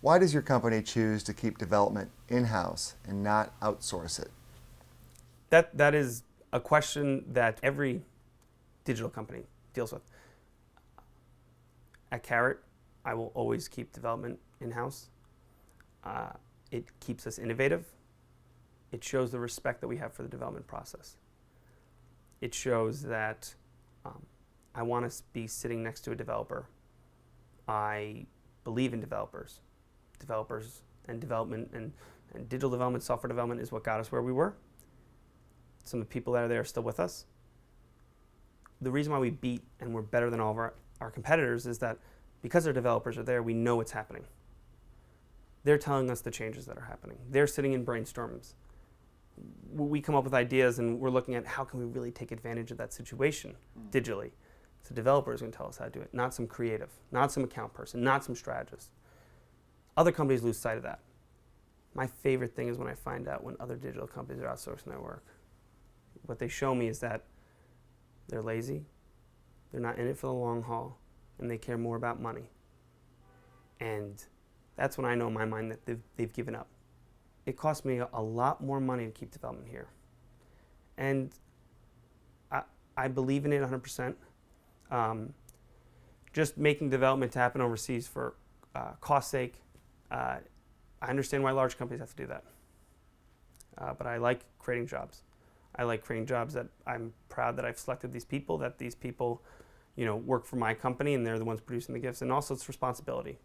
Why does your company choose to keep development in-house and not outsource it? That is a question that every digital company deals with. At Carrot, I will always keep development in-house. It keeps us innovative. It shows the respect that we have for the development process. It shows that I want to be sitting next to a developer. I believe in developers. Developers and development and digital development, software development is what got us where we were. Some of the people that are there are still with us. The reason why we beat and we're better than all of our competitors is that because our developers are there, we know what's happening. They're telling us the changes that are happening. They're sitting in brainstorms. We come up with ideas and we're looking at how can we really take advantage of that situation digitally. So developers are going to tell us how to do it, not some creative, not some account person, not some strategist. Other companies lose sight of that. My favorite thing is when I find out when other digital companies are outsourcing their work. What they show me is that they're lazy, they're not in it for the long haul, and they care more about money. And that's when I know in my mind that they've given up. It costs me a lot more money to keep development here. And I believe in it 100%. Just making development happen overseas for cost sake, I understand why large companies have to do that. But I like creating jobs. I like creating jobs that I'm proud that I've selected these people, that these people, work for my company and they're the ones producing the gifts. And also it's responsibility.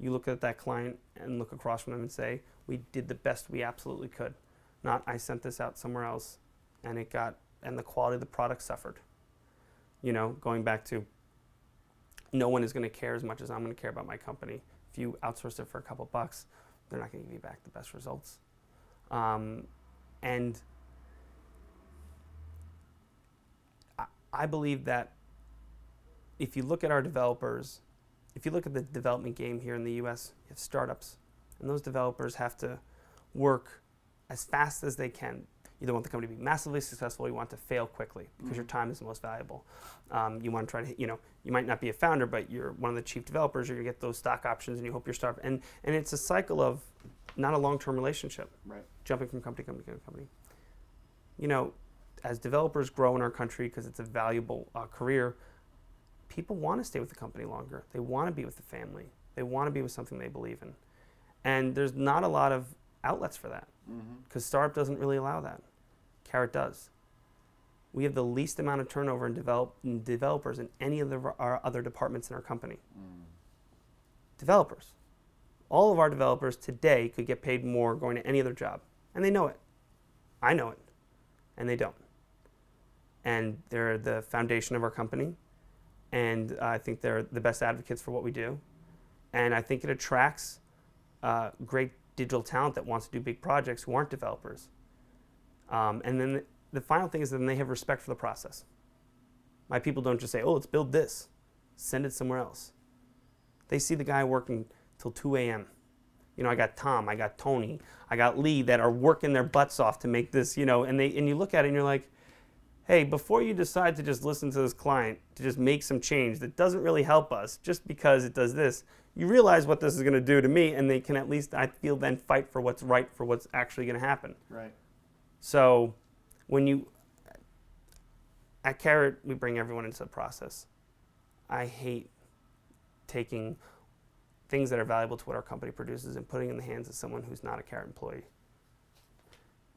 You look at that client and look across from them and say, we did the best we absolutely could. Not I sent this out somewhere else and the quality of the product suffered. Going back to no one is going to care as much as I'm going to care about my company. If you outsource it for a couple bucks, they're not going to give you back the best results. And I believe that if you look at our developers, if you look at the development game here in the US, you have startups, and those developers have to work as fast as they can. You don't want the company to be massively successful, you want to fail quickly because your time is the most valuable. You want to try to, you might not be a founder, but you're one of the chief developers, you're going to get those stock options and you hope you're startup. And it's a cycle of not a long-term relationship, right. Jumping from company to company to company. As developers grow in our country because it's a valuable career, people want to stay with the company longer. They want to be with the family. They want to be with something they believe in. And there's not a lot of outlets for that because startup doesn't really allow that. Carrot does. We have the least amount of turnover in developers in any of our other departments in our company. Developers. All of our developers today could get paid more going to any other job. And they know it. I know it. And they don't. And they're the foundation of our company. And I think they're the best advocates for what we do. And I think it attracts great digital talent that wants to do big projects who aren't developers. And then the final thing is that they have respect for the process. My people don't just say, oh, let's build this. Send it somewhere else. They see the guy working till 2 a.m. I got Tom, I got Tony, I got Lee that are working their butts off to make this, and you look at it and you're like, hey, before you decide to just listen to this client, to just make some change that doesn't really help us just because it does this, you realize what this is going to do to me, and they can at least, I feel, then fight for what's right, for what's actually going to happen. Right. So at Carrot, we bring everyone into the process. I hate taking things that are valuable to what our company produces and putting in the hands of someone who's not a Carrot employee.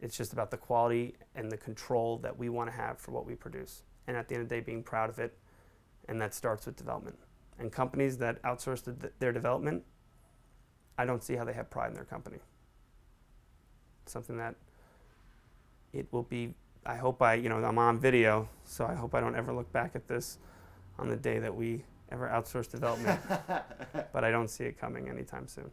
It's just about the quality and the control that we want to have for what we produce. And at the end of the day, being proud of it. And that starts with development. And companies that outsource their development, I don't see how they have pride in their company. It's something that it will be, I'm on video, so I hope I don't ever look back at this on the day that we ever outsource development. But I don't see it coming anytime soon.